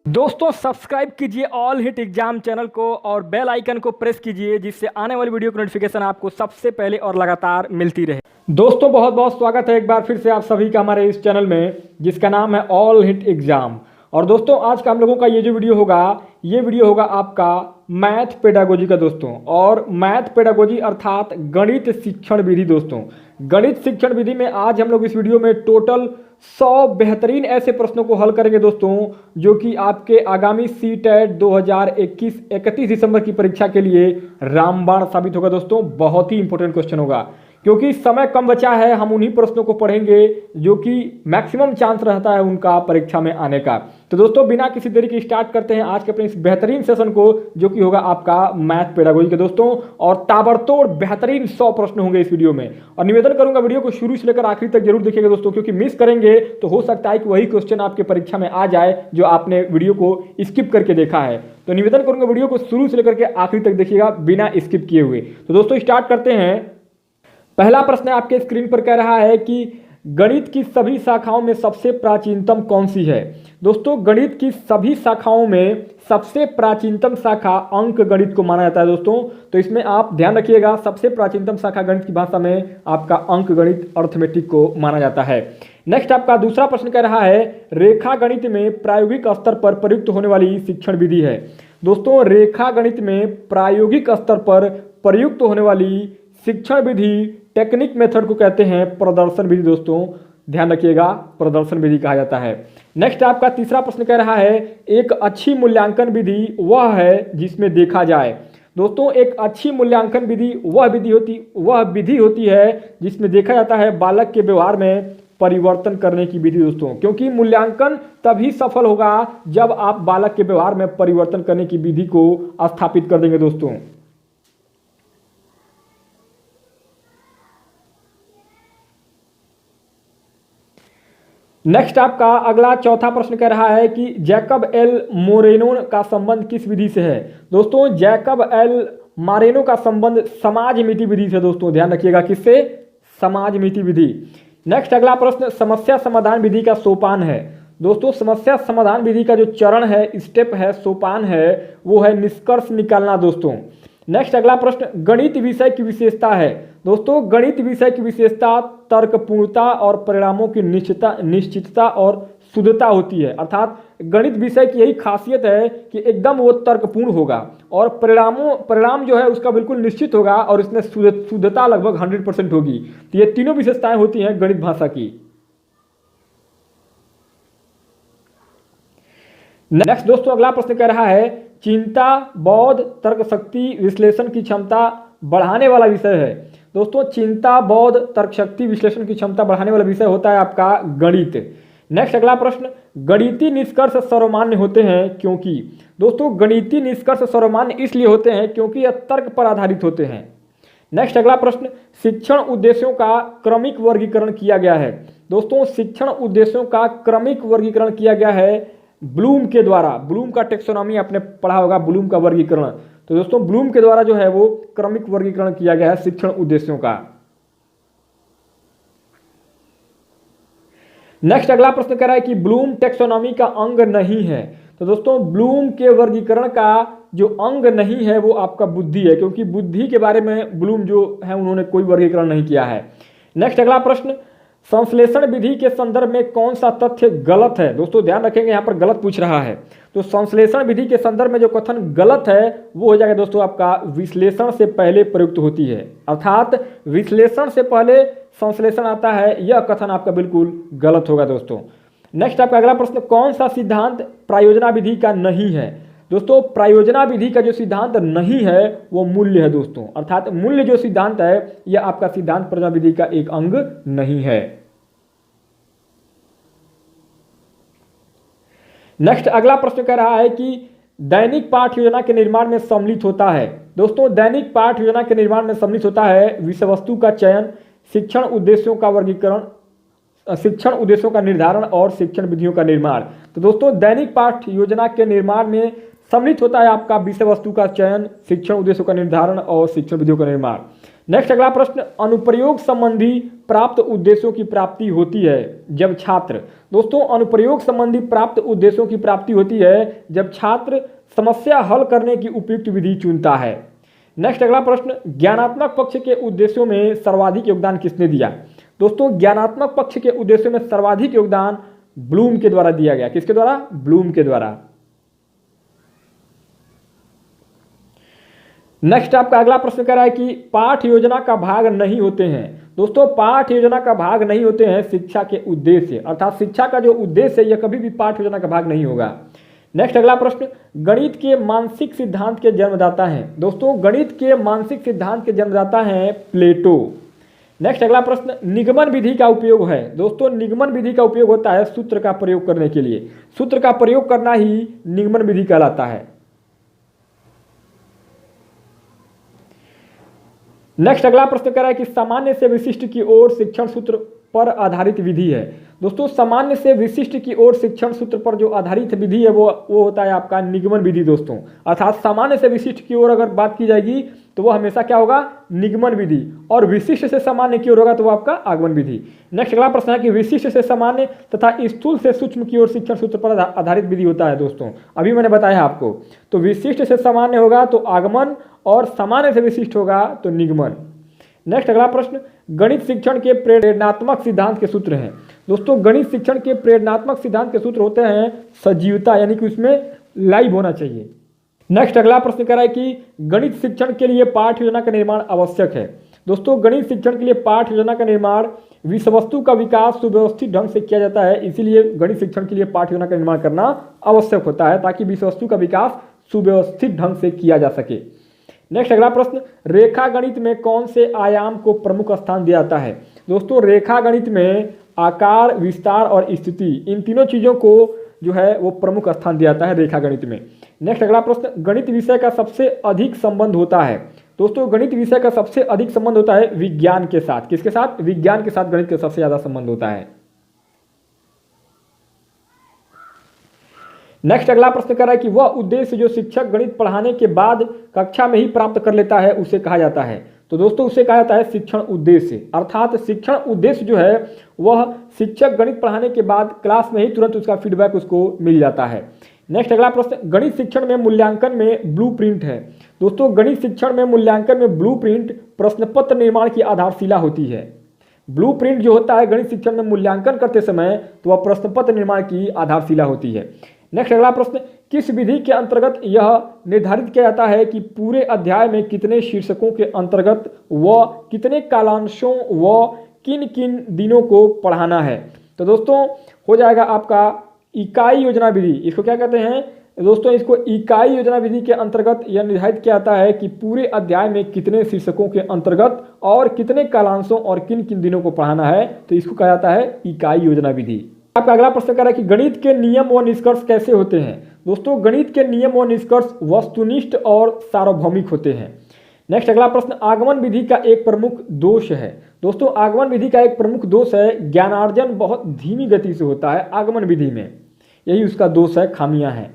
दोस्तों सब्सक्राइब कीजिए all hit exam channel को और बेल आइकन को प्रेस कीजिए जिससे आने वाली वीडियो की नोटिफिकेशन आपको सबसे पहले और लगातार मिलती रहे। दोस्तों बहुत बहुत स्वागत है एक बार फिर से आप सभी का हमारे इस चैनल में जिसका नाम है ऑल हिट एग्जाम। और दोस्तों आज का हम लोगों का ये जो वीडियो होगा ये वीडियो होगा आपका मैथ पेडागोजी का दोस्तों। और मैथ पेडागोजी अर्थात गणित शिक्षण विधि। दोस्तों गणित शिक्षण विधि में आज हम लोग इस वीडियो में टोटल 100 बेहतरीन ऐसे प्रश्नों को हल करेंगे दोस्तों, जो कि आपके आगामी सीटेट 2021 31 दिसंबर की परीक्षा के लिए रामबाण साबित होगा। दोस्तों बहुत ही इंपॉर्टेंट क्वेश्चन होगा क्योंकि समय कम बचा है। हम उन्हीं प्रश्नों को पढ़ेंगे जो कि मैक्सिमम चांस रहता है उनका परीक्षा में आने का। तो दोस्तों बिना किसी देरी के स्टार्ट करते हैं आज के अपने इस बेहतरीन सेशन को, जो कि होगा आपका मैथ पेडागोजी के दोस्तों। और ताबड़तोड़ बेहतरीन 100 प्रश्न होंगे इस वीडियो में। और निवेदन करूंगा वीडियो को शुरू से लेकर आखिरी तक जरूर देखिएगा दोस्तों, क्योंकि मिस करेंगे तो हो सकता है कि वही क्वेश्चन आपके परीक्षा में आ जाए जो आपने वीडियो को स्किप करके देखा है। तो निवेदन करूंगा वीडियो को शुरू से लेकर के आखिरी तक देखिएगा बिना स्किप किए हुए। तो दोस्तों स्टार्ट करते हैं। पहला प्रश्न आपके स्क्रीन पर कह रहा है कि गणित की सभी शाखाओं में सबसे प्राचीनतम कौन सी है। दोस्तों गणित की सभी शाखाओं में सबसे प्राचीनतम शाखा अंक गणित को माना जाता है दोस्तों। तो इसमें आप ध्यान रखिएगा, सबसे प्राचीनतम शाखा गणित की भाषा में आपका अंक गणित अर्थमेटिक को माना जाता है। नेक्स्ट आपका दूसरा प्रश्न कह रहा है रेखा गणित में प्रायोगिक स्तर पर प्रयुक्त होने वाली शिक्षण विधि है। दोस्तों रेखा गणित में प्रायोगिक स्तर पर प्रयुक्त होने वाली शिक्षण विधि टेक्निक मेथड को कहते हैं प्रदर्शन विधि। दोस्तों ध्यान रखिएगा, प्रदर्शन विधि कहा जाता है। नेक्स्ट आपका तीसरा प्रश्न कह रहा है एक अच्छी मूल्यांकन विधि वह है जिसमें देखा जाए। दोस्तों एक अच्छी मूल्यांकन विधि वह विधि होती है जिसमें देखा जाता है बालक के व्यवहार में परिवर्तन करने की विधि। दोस्तों क्योंकि मूल्यांकन तभी सफल होगा जब आप बालक के व्यवहार में परिवर्तन करने की विधि को स्थापित कर देंगे। दोस्तों नेक्स्ट आपका अगला चौथा प्रश्न कह रहा है कि जैकब एल मोरेनो का संबंध किस विधि से है। दोस्तों जैकब एल मोरेनो का संबंध समाजमिति विधि से। दोस्तों ध्यान रखिएगा किससे, समाजमिति विधि। नेक्स्ट अगला प्रश्न समस्या समाधान विधि का सोपान है। दोस्तों समस्या समाधान विधि का जो चरण है, स्टेप है, सोपान है, वो है निष्कर्ष निकालना। दोस्तों नेक्स्ट अगला प्रश्न गणित विषय की विशेषता है। दोस्तों गणित विषय की विशेषता तर्कपूर्णता और परिणामों की निश्चितता और शुद्धता होती है। अर्थात गणित विषय की यही खासियत है कि एकदम वो तर्कपूर्ण होगा और परिणाम जो है उसका बिल्कुल निश्चित होगा और इसमें शुद्धता लगभग 100% होगी। तो ये तीनों विशेषताएं होती हैं गणित भाषा की। नेक्स्ट दोस्तों अगला प्रश्न कह रहा है चिंता बौद्ध तर्क शक्ति विश्लेषण की क्षमता बढ़ाने वाला विषय है। दोस्तों चिंता बौद्ध तर्क शक्ति विश्लेषण की क्षमता बढ़ाने वाला विषय होता है आपका गणित। नेक्स्ट अगला प्रश्न गणितीय निष्कर्ष सर्वमान्य होते हैं क्योंकि। दोस्तों गणितीय निष्कर्ष सर्वमान्य इसलिए होते हैं क्योंकि यह तर्क पर आधारित होते हैं। नेक्स्ट अगला प्रश्न शिक्षण उद्देश्यों का क्रमिक वर्गीकरण किया गया है। दोस्तों शिक्षण उद्देश्यों का क्रमिक वर्गीकरण किया गया है ब्लूम के द्वारा। ब्लूम का टेक्सोनॉमी आपने पढ़ा होगा, ब्लूम का वर्गीकरण। तो दोस्तों ब्लूम के द्वारा जो है वो क्रमिक वर्गीकरण किया गया है शिक्षण उद्देश्यों का। नेक्स्ट अगला प्रश्न कह रहा है कि ब्लूम टेक्सोनॉमी का अंग नहीं है। तो दोस्तों ब्लूम के वर्गीकरण का जो अंग नहीं है वो आपका बुद्धि है, क्योंकि बुद्धि के बारे में ब्लूम जो है उन्होंने कोई वर्गीकरण नहीं किया है। नेक्स्ट अगला प्रश्न संश्लेषण विधि के संदर्भ में कौन सा तथ्य गलत है। दोस्तों ध्यान रखेंगे यहाँ पर गलत पूछ रहा है। तो संश्लेषण विधि के संदर्भ में जो कथन गलत है वो हो जाएगा दोस्तों आपका विश्लेषण से पहले प्रयुक्त होती है। अर्थात विश्लेषण से पहले संश्लेषण आता है, यह कथन आपका बिल्कुल गलत होगा दोस्तों। नेक्स्ट आपका अगला प्रश्न कौन सा सिद्धांत प्रायोजना विधि का नहीं है। दोस्तों प्रायोजना विधि का जो सिद्धांत नहीं है वो मूल्य है। दोस्तों अर्थात मूल्य जो सिद्धांत है यह आपका सिद्धांत प्रायोजना विधि का एक अंग नहीं है। नेक्स्ट अगला प्रश्न कह रहा है कि दैनिक पाठ योजना के निर्माण में सम्मिलित होता है। दोस्तों दैनिक पाठ योजना के निर्माण में सम्मिलित होता है विषय वस्तु का चयन, शिक्षण उद्देश्यों का वर्गीकरण, शिक्षण उद्देश्यों का निर्धारण और शिक्षण विधियों का निर्माण। तो दोस्तों दैनिक पाठ योजना के निर्माण में सम्मिलित होता है आपका विषय वस्तु का चयन, शिक्षण उद्देश्यों का निर्धारण और शिक्षण विधियों का निर्माण। नेक्स्ट अगला प्रश्न, अनुप्रयोग संबंधी प्राप्त उद्देश्यों की प्राप्ति होती है जब छात्र, दोस्तों अनुप्रयोग संबंधी प्राप्त उद्देश्यों की प्राप्ति होती है जब छात्र समस्या हल करने की उपयुक्त विधि चुनता है। नेक्स्ट अगला प्रश्न, ज्ञानात्मक पक्ष के उद्देश्यों में सर्वाधिक योगदान किसने दिया? दोस्तों ज्ञानात्मक पक्ष के उद्देश्यों में सर्वाधिक योगदान ब्लूम के द्वारा दिया गया। किसके द्वारा? ब्लूम के द्वारा। नेक्स्ट आपका अगला प्रश्न कह रहा है कि पाठ योजना का भाग नहीं होते हैं। दोस्तों पाठ योजना का भाग नहीं होते हैं शिक्षा के उद्देश्य, अर्थात शिक्षा का जो उद्देश्य है यह कभी भी पाठ योजना का भाग नहीं होगा। नेक्स्ट अगला प्रश्न, गणित के मानसिक सिद्धांत के जन्मदाता हैं। दोस्तों गणित के मानसिक सिद्धांत के जन्मदाता हैं प्लेटो। नेक्स्ट अगला प्रश्न, निगमन विधि का उपयोग है। दोस्तों निगमन विधि का उपयोग होता है सूत्र का प्रयोग करने के लिए, सूत्र का प्रयोग करना ही निगमन विधि कहलाता है। नेक्स्ट अगला प्रश्न कह रहा है कि सामान्य से विशिष्ट की ओर शिक्षण सूत्र पर आधारित विधि है। दोस्तों सामान्य से विशिष्ट की ओर शिक्षण सूत्र पर जो आधारित विधि है वो होता है आपका निगमन विधि। दोस्तों अर्थात सामान्य से विशिष्ट की ओर अगर बात की जाएगी तो वो हमेशा क्या होगा? निगमन विधि, और विशिष्ट से सामान्य की ओर होगा तो वो आपका आगमन विधि। नेक्स्ट अगला प्रश्न है कि विशिष्ट से सामान्य तथा स्थूल से सूक्ष्म की ओर शिक्षण सूत्र पर आधारित विधि होता है। दोस्तों अभी मैंने बताया आपको, तो विशिष्ट से सामान्य होगा तो आगमन, और सामान्य से विशिष्ट होगा तो निगमन। नेक्स्ट अगला प्रश्न, गणित शिक्षण के प्रेरणात्मक सिद्धांत के सूत्र हैं। दोस्तों गणित शिक्षण के प्रेरणात्मक सिद्धांत के सूत्र होते हैं सजीवता, यानी कि उसमें लाइव होना चाहिए। नेक्स्ट अगला प्रश्न कह रहा है कि गणित शिक्षण के लिए पाठ योजना का निर्माण आवश्यक है। दोस्तों गणित शिक्षण के लिए पाठ योजना का निर्माण, विषय वस्तु का विकास सुव्यवस्थित ढंग से किया जाता है, इसीलिए गणित शिक्षण के लिए पाठ योजना का निर्माण करना आवश्यक होता है ताकि विषय वस्तु का विकास सुव्यवस्थित ढंग से किया जा सके। नेक्स्ट अगला प्रश्न, रेखा गणित में कौन से आयाम को प्रमुख स्थान दिया जाता है? दोस्तों रेखा गणित में आकार, विस्तार और स्थिति, इन तीनों चीजों को जो है वो प्रमुख स्थान दिया जाता है रेखा गणित में। नेक्स्ट अगला प्रश्न, गणित विषय का सबसे अधिक संबंध होता है। दोस्तों गणित विषय का सबसे अधिक संबंध होता है विज्ञान के साथ। किसके साथ? विज्ञान के साथ गणित का सबसे ज्यादा संबंध होता है। नेक्स्ट अगला प्रश्न कर रहा है कि वह उद्देश्य जो शिक्षक गणित पढ़ाने के बाद कक्षा में ही प्राप्त कर लेता है उसे कहा जाता है। तो दोस्तों उसे कहा जाता है शिक्षण उद्देश्य, अर्थात शिक्षण उद्देश्य जो है वह शिक्षक गणित पढ़ाने के बाद क्लास में ही तुरंत उसका फीडबैक उसको मिल जाता है। नेक्स्ट अगला प्रश्न, गणित शिक्षण में मूल्यांकन में ब्लूप्रिंट है। दोस्तों गणित शिक्षण में मूल्यांकन में ब्लूप्रिंट प्रश्न पत्र निर्माण की आधारशिला होती है। ब्लूप्रिंट जो होता है गणित शिक्षण में मूल्यांकन करते समय तो वह प्रश्न पत्र निर्माण की आधारशिला होती है। नेक्स्ट अगला प्रश्न, किस विधि के अंतर्गत यह निर्धारित किया जाता है कि पूरे अध्याय में कितने शीर्षकों के अंतर्गत व कितने कालांशों व किन किन दिनों को पढ़ाना है? तो दोस्तों हो जाएगा आपका इकाई योजना विधि। इसको क्या कहते हैं दोस्तों? इसको इकाई योजना विधि के अंतर्गत यह निर्धारित किया जाता है कि पूरे अध्याय में कितने शीर्षकों के अंतर्गत और कितने कालांशों और किन किन दिनों को पढ़ाना है, तो इसको कहा जाता है इकाई योजना विधि। आपका अगला प्रश्न कर रहा है कि गणित के नियम व निष्कर्ष कैसे होते हैं? दोस्तों गणित के नियम व निष्कर्ष वस्तुनिष्ठ और सार्वभौमिक होते हैं। नेक्स्ट अगला प्रश्न, आगमन विधि का एक प्रमुख दोष है। दोस्तों आगमन विधि का एक प्रमुख दोष है ज्ञानार्जन बहुत धीमी गति से होता है आगमन विधि में, यही उसका दोष है, खामियां हैं।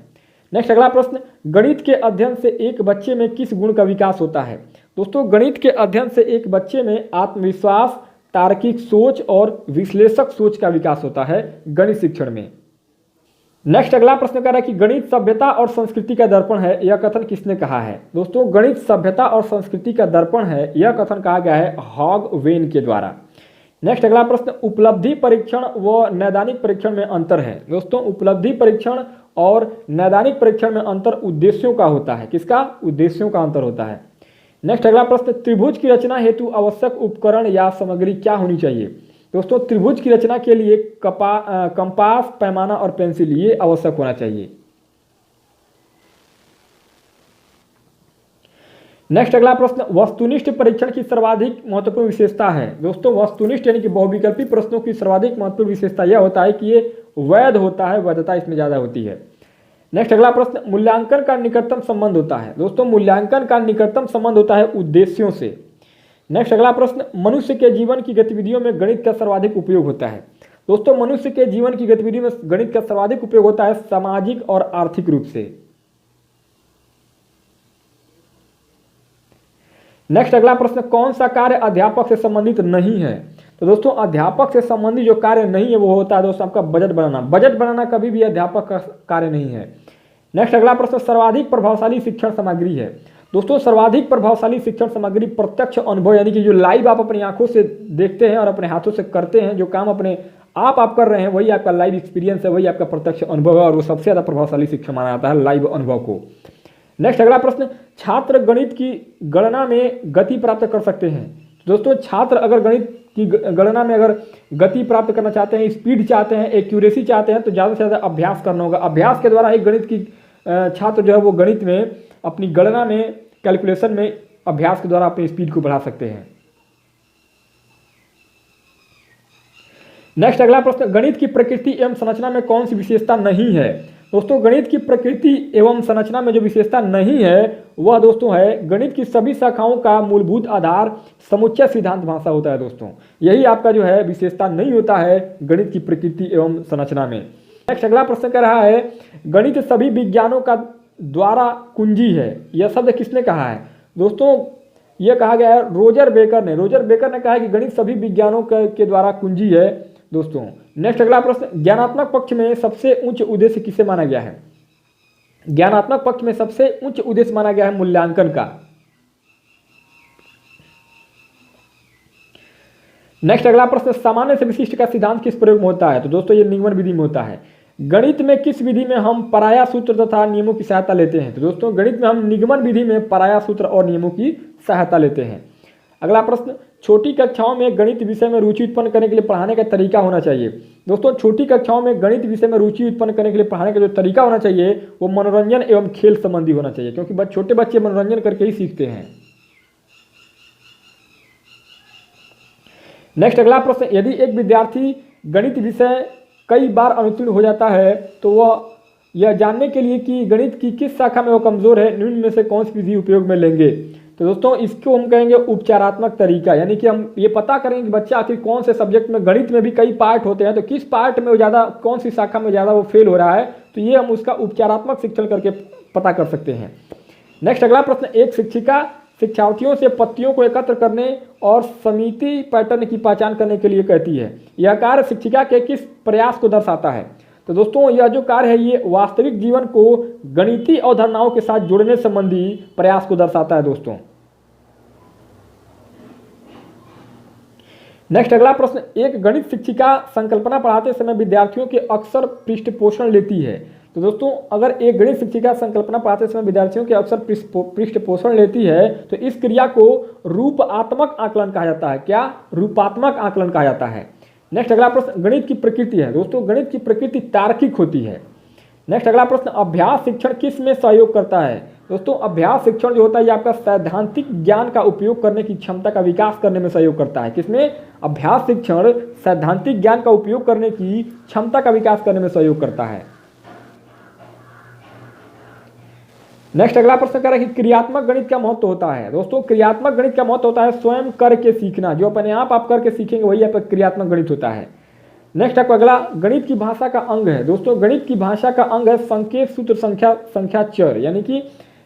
नेक्स्ट अगला प्रश्न, गणित के अध्ययन से एक बच्चे में किस गुण का विकास होता है? दोस्तों गणित के अध्ययन से एक बच्चे में आत्मविश्वास, तार्किक सोच और विश्लेषक सोच का विकास होता है गणित शिक्षण में। नेक्स्ट अगला प्रश्न कर रहा है कि गणित सभ्यता और संस्कृति का दर्पण है, यह कथन किसने कहा है? दोस्तों गणित सभ्यता और संस्कृति का दर्पण है, यह कथन कहा गया है हॉग वेन के द्वारा। नेक्स्ट अगला प्रश्न, उपलब्धि परीक्षण व नैदानिक परीक्षण में अंतर है। दोस्तों उपलब्धि परीक्षण और नैदानिक परीक्षण में अंतर उद्देश्यों का होता है। किसका? उद्देश्यों का अंतर होता है। नेक्स्ट अगला प्रश्न, त्रिभुज की रचना हेतु आवश्यक उपकरण या सामग्री क्या होनी चाहिए? दोस्तों त्रिभुज की रचना के लिए कंपास, पैमाना और पेंसिल ये आवश्यक होना चाहिए। नेक्स्ट अगला प्रश्न, वस्तुनिष्ठ परीक्षण की सर्वाधिक महत्वपूर्ण विशेषता है। दोस्तों वस्तुनिष्ठ यानी कि बहुविकल्पी प्रश्नों की सर्वाधिक महत्वपूर्ण विशेषता यह होता है कि ये वैध होता है, वैधता इसमें ज्यादा होती है। नेक्स्ट अगला प्रश्न, मूल्यांकन का निकटतम संबंध होता है। दोस्तों मूल्यांकन का निकटतम संबंध होता है उद्देश्यों से। नेक्स्ट अगला प्रश्न, मनुष्य के जीवन की गतिविधियों में गणित का सर्वाधिक उपयोग होता है। दोस्तों मनुष्य के जीवन की गतिविधियों में गणित का सर्वाधिक उपयोग होता है सामाजिक और आर्थिक रूप से। नेक्स्ट अगला प्रश्न, कौन सा कार्य अध्यापक से संबंधित नहीं है? तो दोस्तों अध्यापक से संबंधित जो कार्य नहीं है वो होता है दोस्तों आपका बजट बनाना। बजट बनाना कभी भी अध्यापक का कार्य नहीं है। नेक्स्ट अगला प्रश्न, सर्वाधिक प्रभावशाली शिक्षण सामग्री है। दोस्तों सर्वाधिक प्रभावशाली शिक्षण सामग्री प्रत्यक्ष अनुभव, यानी कि जो लाइव आप अपनी आंखों से देखते हैं और अपने हाथों से करते हैं, जो काम अपने आप कर रहे हैं, वही आपका लाइव एक्सपीरियंस है, वही आपका प्रत्यक्ष अनुभव है और वो सबसे ज़्यादा प्रभावशाली शिक्षण माना जाता है लाइव अनुभव को। नेक्स्ट अगला प्रश्न, छात्र गणित की गणना में गति प्राप्त कर सकते हैं। दोस्तों छात्र अगर गणित की गणना में अगर गति प्राप्त करना चाहते हैं, स्पीड चाहते हैं, एक्यूरेसी चाहते हैं, तो ज़्यादा से ज़्यादा अभ्यास करना होगा। अभ्यास के द्वारा एक गणित की छात्र जो है वो गणित में अपनी गणना में, कैलकुलेशन में अभ्यास के द्वारा अपनी स्पीड को बढ़ा सकते हैं। नेक्स्ट अगला प्रश्न, गणित की प्रकृति एवं संरचना में कौन सी विशेषता नहीं है? दोस्तों गणित की प्रकृति एवं संरचना में जो विशेषता नहीं है वह दोस्तों है, गणित की सभी शाखाओं का मूलभूत आधार समुच्चय सिद्धांत भाषा होता है। दोस्तों यही आपका जो है विशेषता नहीं होता है गणित की प्रकृति एवं संरचना में। नेक्स्ट अगला प्रश्न कह रहा है, गणित सभी विज्ञानों का द्वारा कुंजी है। यह शब्द किसने कहा है? दोस्तों यह कहा गया है रोजर बेकर ने। रोजर बेकर ने कहा है कि गणित सभी विज्ञानों के द्वारा कुंजी है दोस्तों। नेक्स्ट अगला प्रश्न, ज्ञानात्मक पक्ष में सबसे उच्च उद्देश्य किसे माना गया है? ज्ञानात्मक पक्ष में सबसे उच्च उद्देश्य माना गया है मूल्यांकन का। नेक्स्ट अगला प्रश्न, सामान्य से विशिष्ट का सिद्धांत किस प्रयोग में होता है? तो दोस्तों ये निगमन विधि में होता है। गणित में किस विधि में हम पराया सूत्र तथा नियमों की सहायता लेते हैं? तो दोस्तों गणित में हम निगमन विधि में पराया सूत्र और नियमों की सहायता लेते हैं। अगला प्रश्न, छोटी कक्षाओं में गणित विषय में रुचि उत्पन्न करने के लिए पढ़ाने का तरीका होना चाहिए। दोस्तों छोटी कक्षाओं में गणित विषय में रुचि उत्पन्न करने के लिए पढ़ाने का जो तरीका होना चाहिए वो मनोरंजन एवं खेल संबंधी होना चाहिए, क्योंकि छोटे बच्चे मनोरंजन करके ही सीखते हैं। नेक्स्ट अगला प्रश्न, यदि एक विद्यार्थी गणित विषय कई बार अनुत्तीर्ण हो जाता है तो वह यह जानने के लिए कि गणित की किस शाखा में वो कमजोर है, निम्न में से कौन सी विधि उपयोग में लेंगे? तो दोस्तों इसको हम कहेंगे उपचारात्मक तरीका, यानी कि हम ये पता करेंगे कि बच्चा आखिर कौन से सब्जेक्ट में, गणित में भी कई पार्ट होते हैं, तो किस पार्ट में वो ज़्यादा, कौन सी शाखा में ज़्यादा वो फेल हो रहा है, तो ये हम उसका उपचारात्मक शिक्षण करके पता कर सकते हैं। नेक्स्ट अगला प्रश्न, एक शिक्षिका शिक्षार्थियों से पत्तियों को एकत्र करने और समिति पैटर्न की पहचान करने के लिए कहती है। यह कार्य शिक्षिका के किस प्रयास को दर्शाता है? तो दोस्तों यह जो कार्य है ये वास्तविक जीवन को गणितीय अवधारणाओं के साथ जोड़ने संबंधी प्रयास को दर्शाता है दोस्तों। नेक्स्ट अगला प्रश्न, एक गणित शिक्षिका संकल्पना पढ़ाते समय विद्यार्थियों के अक्सर पृष्ठपोषण लेती है। तो दोस्तों अगर एक गणित शिक्षिका संकल्पना पढ़ाते समय विद्यार्थियों के अक्सर पृष्ठपोषण लेती है तो इस क्रिया को रूपात्मक आकलन कहा जाता है। क्या? रूपात्मक आकलन कहा जाता है। नेक्स्ट अगला प्रश्न, गणित की प्रकृति है। दोस्तों गणित की प्रकृति तार्किक होती है। नेक्स्ट अगला प्रश्न, अभ्यास शिक्षण किस में सहयोग करता है? दोस्तों अभ्यास शिक्षण जो होता है ये आपका सैद्धांतिक ज्ञान का उपयोग करने की क्षमता का विकास करने में सहयोग करता है। किसमें? अभ्यास शिक्षण सैद्धांतिक ज्ञान का उपयोग करने की क्षमता का विकास करने में सहयोग करता है। नेक्स्ट अगला प्रश्न कह रहा है कि क्रियात्मक गणित का महत्व होता है। दोस्तों क्रियात्मक गणित का महत्व होता है स्वयं करके सीखना, जो अपने आप करके सीखेंगे वही आपका क्रियात्मक गणित होता है। नेक्स्ट आपका अगला, गणित की भाषा का अंग है। दोस्तों गणित की भाषा का अंग है संकेत, सूत्र, संख्या, चर, यानी कि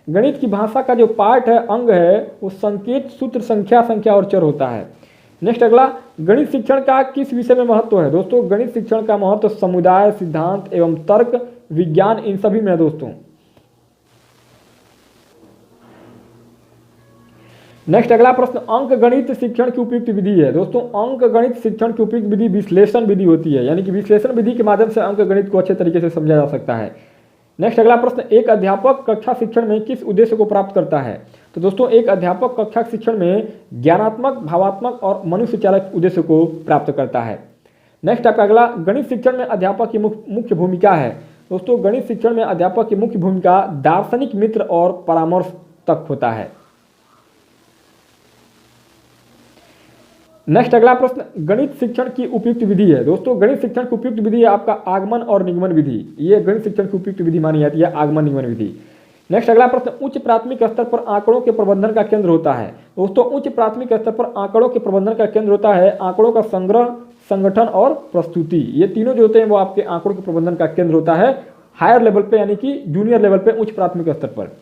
गणित की भाषा का जो पार्ट है, अंग है, वो संकेत, सूत्र, संख्या और चर होता है। नेक्स्ट अगला, गणित शिक्षण का किस विषय में महत्व है? दोस्तों गणित शिक्षण का महत्व समुदाय, सिद्धांत एवं तर्क, विज्ञान, इन सभी में है दोस्तों। नेक्स्ट अगला प्रश्न, अंक गणित शिक्षण की उपयुक्त विधि है। दोस्तों अंक गणित शिक्षण की उपयुक्त विधि विश्लेषण विधि होती है, यानी कि विश्लेषण विधि के माध्यम से अंक गणित को अच्छे तरीके से समझा जा सकता है। नेक्स्ट अगला प्रश्न, एक अध्यापक कक्षा शिक्षण में किस उद्देश्य को प्राप्त करता है? तो दोस्तों एक अध्यापक कक्षा शिक्षण में ज्ञानात्मक, भावात्मक और मनुष्य चालक उद्देश्य को प्राप्त करता है। नेक्स्ट आपका अगला, गणित शिक्षण में अध्यापक की मुख्य भूमिका है। दोस्तों गणित शिक्षण में अध्यापक की मुख्य भूमिका दार्शनिक मित्र और परामर्श तक होता है। नेक्स्ट अगला प्रश्न, गणित शिक्षण की उपयुक्त विधि है। दोस्तों गणित शिक्षण की उपयुक्त विधि है आपका आगमन और निगमन विधि। ये गणित शिक्षण की उपयुक्त विधि मानी जाती है, आगमन निगमन विधि। नेक्स्ट अगला प्रश्न, उच्च प्राथमिक स्तर पर आंकड़ों के प्रबंधन का केंद्र होता है। दोस्तों उच्च प्राथमिक स्तर पर आंकड़ों के प्रबंधन का केंद्र होता है आंकड़ों का संग्रह, संगठन और प्रस्तुति। ये तीनों जो होते हैं वो आपके आंकड़ों के प्रबंधन का केंद्र होता है हायर लेवल पे, यानी कि जूनियर लेवल पे, उच्च प्राथमिक स्तर पर।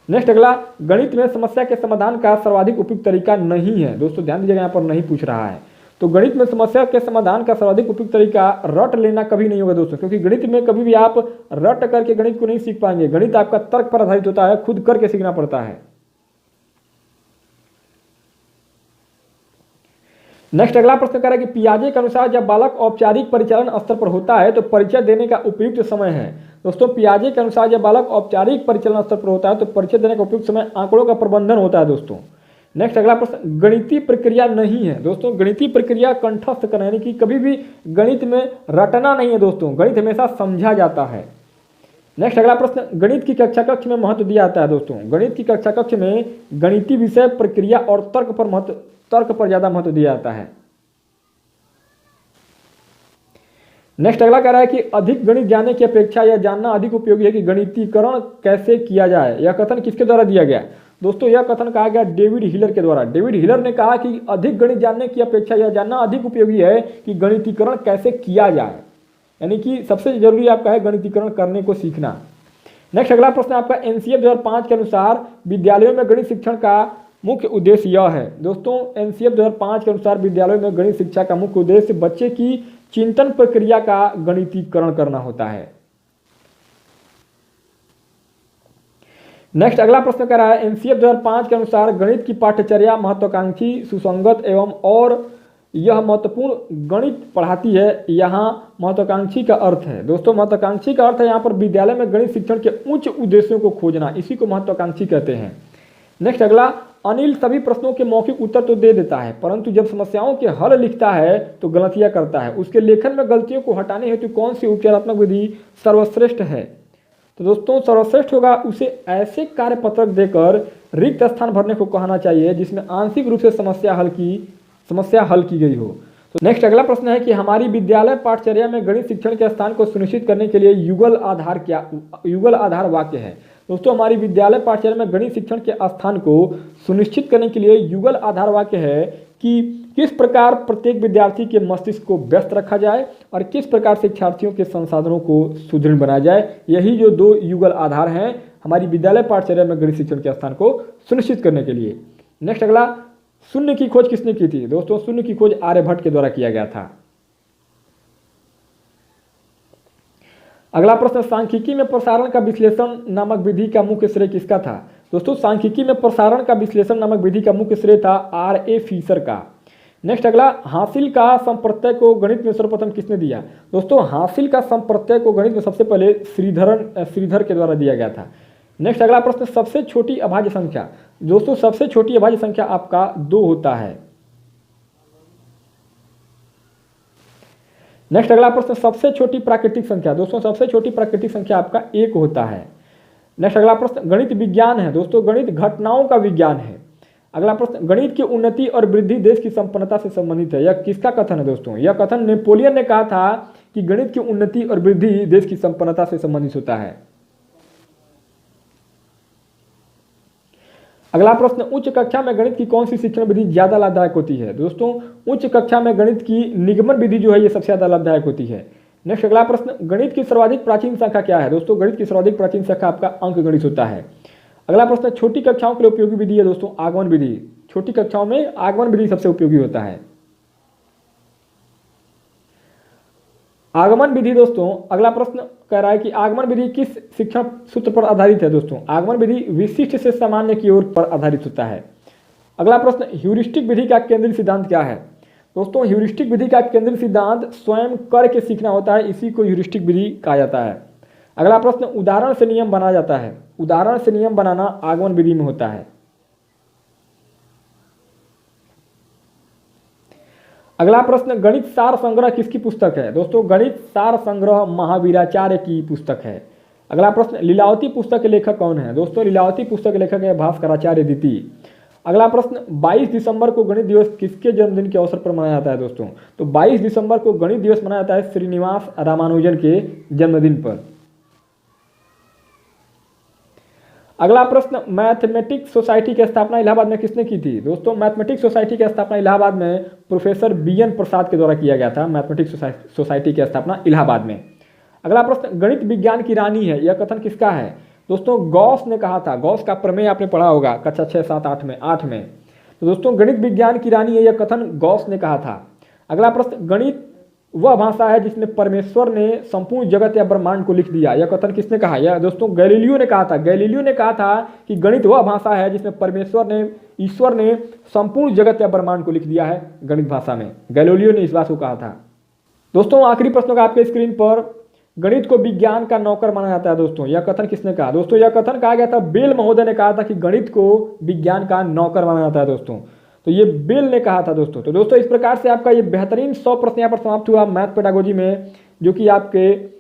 नेक्स्ट अगला, गणित में समस्या के समाधान का सर्वाधिक उपयुक्त तरीका नहीं है। दोस्तों ध्यान दीजिएगा, यहाँ पर नहीं पूछ रहा है। तो गणित में समस्या के समाधान का सर्वाधिक उपयुक्त तरीका रट लेना कभी नहीं होगा दोस्तों, क्योंकि गणित में कभी भी आप रट करके गणित को नहीं सीख पाएंगे। गणित आपका तर्क पर आधारित होता है, खुद करके सीखना पड़ता है। नेक्स्ट अगला प्रश्न कह रहा है कि पियाजे के अनुसार जब बालक औपचारिक परिचालन स्तर पर होता है तो परिचय देने का उपयुक्त समय है। दोस्तों पियाजे के अनुसार जब बालक औपचारिक परिचालन स्तर पर होता है तो परिचय देने का उपयुक्त समय आंकड़ों का प्रबंधन होता है दोस्तों। नेक्स्ट अगला प्रश्न, गणितीय प्रक्रिया नहीं है। दोस्तों गणितीय प्रक्रिया कंठस्थ करना, यानी कि कभी भी गणित में रटना नहीं है दोस्तों, गणित हमेशा समझा जाता है। नेक्स्ट अगला प्रश्न, गणित की कक्षा कक्ष में महत्व दिया जाता है। दोस्तों गणित की कक्षा कक्ष में गणितीय विषय, प्रक्रिया और तर्क पर ज्यादा महत्व दिया जाता है। नेक्स्ट अगला कह रहा है कि अधिक गणित जानने की अपेक्षा यह जानना अधिक उपयोगी है कि गणितीकरण कैसे किया जाए। यह कथन किसके द्वारा दिया गया? दोस्तों यह कथन कहा गया डेविड हिलर के द्वारा। डेविड हिलर ने कहा कि अधिक गणित जानने की अपेक्षा यह जानना अधिक उपयोगी है कि गणितीकरण कैसे किया जाए, यानी कि सबसे जरूरी आपका है गणितीकरण करने को सीखना। नेक्स्ट अगला प्रश्न आपका एनसीएफ 2005 के अनुसार विद्यालयों में गणित शिक्षण का मुख्य उद्देश्य यह है। दोस्तों एनसीएफ 2005 के अनुसार विद्यालयों में गणित शिक्षा का मुख्य उद्देश्य बच्चे की चिंतन प्रक्रिया का गणितीकरण करना होता है। नेक्स्ट अगला प्रश्न कह रहा है एनसीएफ 2005 के अनुसार गणित की पाठ्यचर्या महत्वाकांक्षी, सुसंगत एवं और यह महत्वपूर्ण गणित पढ़ाती है। यहाँ महत्वाकांक्षी का अर्थ है, दोस्तों महत्वाकांक्षी का अर्थ है यहाँ पर विद्यालय में गणित शिक्षण के उच्च उद्देश्यों को खोजना, इसी को महत्वाकांक्षी कहते हैं। नेक्स्ट अगला, अनिल सभी प्रश्नों के मौखिक उत्तर तो दे देता है परंतु जब समस्याओं के हल लिखता है तो गलतियां करता है। उसके लेखन में गलतियों को हटाने हेतु कौन सी उपचारात्मक विधि सर्वश्रेष्ठ है? तो दोस्तों सर्वश्रेष्ठ होगा उसे ऐसे कार्यपत्रक देकर रिक्त स्थान भरने को कहना चाहिए जिसमें आंशिक रूप से समस्या हल की गई हो। तो नेक्स्ट अगला प्रश्न है कि हमारी विद्यालय पाठचर्या में गणित शिक्षण के स्थान को सुनिश्चित करने के लिए युगल आधार वाक्य है। दोस्तों हमारी विद्यालय पाठचर्या में गणित शिक्षण के स्थान को सुनिश्चित करने के लिए युगल आधार वाक्य है कि किस प्रकार प्रत्येक विद्यार्थी के मस्तिष्क को व्यस्त रखा जाए और किस प्रकार शिक्षार्थियों के संसाधनों को सुदृढ़ बनाया जाए। यही जो दो युगल आधार हैं हमारी विद्यालय पाठचर्या में गणित शिक्षण के स्थान को सुनिश्चित करने के लिए। नेक्स्ट अगला, शून्य की खोज किसने की थी? दोस्तों शून्य की खोज आर्यभट्ट के द्वारा किया गया था। अगला प्रश्न, सांख्यिकी में प्रसारण का विश्लेषण नामक विधि का मुख्य श्रेय किसका था? दोस्तों सांख्यिकी में प्रसारण का विश्लेषण नामक विधि का मुख्य श्रेय था R.A. फिशर का। नेक्स्ट अगला, हासिल का संप्रत्यय को गणित में सर्वप्रथम किसने दिया? दोस्तों हासिल का संप्रत्यय को गणित में सबसे पहले श्रीधर के द्वारा दिया गया था। नेक्स्ट अगला प्रश्न, सबसे छोटी अभाज्य संख्या। दोस्तों सबसे छोटी अभाज्य संख्या आपका 2 होता है। नेक्स्ट अगला प्रश्न, सबसे छोटी प्राकृतिक संख्या। दोस्तों सबसे छोटी प्राकृतिक संख्या आपका 1 होता है। नेक्स्ट अगला प्रश्न, गणित विज्ञान है। दोस्तों गणित घटनाओं का विज्ञान है। अगला प्रश्न, गणित की उन्नति और वृद्धि देश की संपन्नता से संबंधित है। यह किसका कथन है? दोस्तों यह कथन नेपोलियन ने कहा था कि गणित की उन्नति और वृद्धि देश की संपन्नता से संबंधित होता है। अगला प्रश्न, उच्च कक्षा में गणित की कौन सी शिक्षण विधि ज्यादा लाभदायक होती है? दोस्तों उच्च कक्षा में गणित की निगमन विधि जो है ये सबसे ज्यादा लाभदायक होती है। नेक्स्ट अगला प्रश्न, गणित की सर्वाधिक प्राचीन शाखा क्या है? दोस्तों गणित की सर्वाधिक प्राचीन शाखा आपका अंक गणित होता है। अगला प्रश्न, छोटी कक्षाओं के लिए उपयोगी विधि है दोस्तों आगमन विधि। छोटी कक्षाओं में आगमन विधि सबसे उपयोगी होता है। आगमन विधि दोस्तों, अगला प्रश्न कह रहा है कि आगमन विधि किस शिक्षण सूत्र पर आधारित है? दोस्तों आगमन विधि विशिष्ट से सामान्य की ओर पर आधारित होता है। अगला प्रश्न, ह्यूरिस्टिक विधि का केंद्रीय सिद्धांत क्या है? दोस्तों ह्यूरिस्टिक विधि का केंद्रीय सिद्धांत स्वयं करके सीखना होता है, इसी को ह्यूरिस्टिक विधि कहा जाता है। अगला प्रश्न, उदाहरण से नियम बनाया जाता है। उदाहरण से नियम बनाना आगमन विधि में होता है। अगला प्रश्न, गणित सार संग्रह किसकी पुस्तक है? दोस्तों गणित सार संग्रह महावीराचार्य की पुस्तक है। अगला प्रश्न, लीलावती पुस्तक के लेखक कौन है? दोस्तों लीलावती पुस्तक के लेखक है भास्कराचार्य द्वितीय। अगला प्रश्न, 22 दिसंबर को गणित दिवस किसके जन्मदिन के अवसर पर मनाया जाता है? दोस्तों तो 22 दिसंबर को गणित दिवस मनाया जाता है श्रीनिवास रामानुजन के जन्मदिन पर। अगला प्रश्न, मैथमेटिक्स सोसाइटी की स्थापना इलाहाबाद में किसने की थी? दोस्तों मैथमेटिक्स सोसाइटी की स्थापना इलाहाबाद में प्रोफेसर BN प्रसाद के द्वारा किया गया था। मैथमेटिक्स सोसाइटी की स्थापना इलाहाबाद में। अगला प्रश्न, गणित विज्ञान की रानी है, यह कथन किसका है? दोस्तों गॉस ने कहा था, गॉस का प्रमेय आपने पढ़ा होगा कक्षा 6, 7, 8 में। तो दोस्तों गणित विज्ञान की रानी है, यह कथन गॉस ने कहा था। अगला प्रश्न, गणित वह भाषा है जिसमें परमेश्वर ने संपूर्ण जगत या ब्रह्मांड को लिख दिया, यह कथन किसने कहा? यह दोस्तों गैलीलियो ने कहा था। गैलीलियो ने कहा था कि गणित वह भाषा है जिसमें ईश्वर ने संपूर्ण जगत या ब्रह्मांड को लिख दिया है गणित भाषा में। गैलीलियो ने इस बात को कहा था। दोस्तों आखिरी प्रश्न का आपके स्क्रीन पर, गणित को विज्ञान का नौकर माना जाता है दोस्तों, यह कथन किसने कहा? दोस्तों यह कथन कहा गया था, बेल महोदय ने कहा था कि गणित को विज्ञान का नौकर माना जाता है दोस्तों। तो ये बेल ने कहा था दोस्तों। तो दोस्तों इस प्रकार से आपका ये बेहतरीन 100 प्रश्न यहाँ पर समाप्त हुआ मैथ पेडागोजी में, जो कि आपके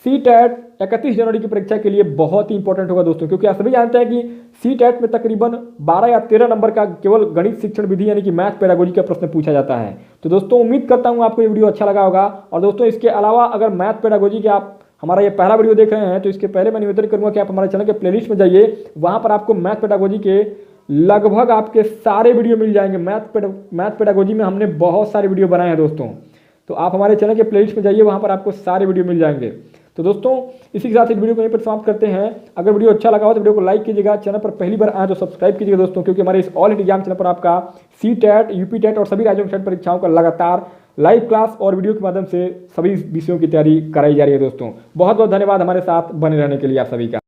CTET 31 जनवरी की परीक्षा के लिए बहुत ही इंपॉर्टेंट होगा दोस्तों, क्योंकि आप सभी जानते हैं कि CTET में तकरीबन 12 या 13 नंबर का केवल गणित शिक्षण विधि यानी कि मैथ पेडागोजी का प्रश्न पूछा जाता है। तो दोस्तों उम्मीद करता हूँ आपको ये वीडियो अच्छा लगा होगा। और दोस्तों इसके अलावा अगर मैथ पेडागोजी के आप हमारा ये पहला वीडियो देख रहे हैं तो इसके पहले मैं निवेदन करूंगा कि आप हमारे चैनल के प्लेलिस्ट में जाइए, वहां पर आपको मैथ पेडागोजी के लगभग आपके सारे वीडियो मिल जाएंगे। मैथ पेडागोजी में हमने बहुत सारे वीडियो बनाए हैं दोस्तों, तो आप हमारे चैनल के प्लेलिस्ट में जाइए, वहां पर आपको सारे वीडियो मिल जाएंगे। तो दोस्तों इसी के साथ इस वीडियो को यहीं पर समाप्त करते हैं। अगर वीडियो अच्छा लगा हो तो वीडियो को लाइक कीजिएगा, चैनल पर पहली बार आए तो सब्सक्राइब कीजिएगा दोस्तों, क्योंकि हमारे इस ऑल इंडिया एग्जाम चैनल पर आपका CTET, UP TET और सभी राज्यों की परीक्षाओं का लगातार लाइव क्लास और वीडियो के माध्यम से सभी विषयों की तैयारी कराई जा रही है दोस्तों। बहुत बहुत धन्यवाद हमारे साथ बने रहने के लिए आप सभी का।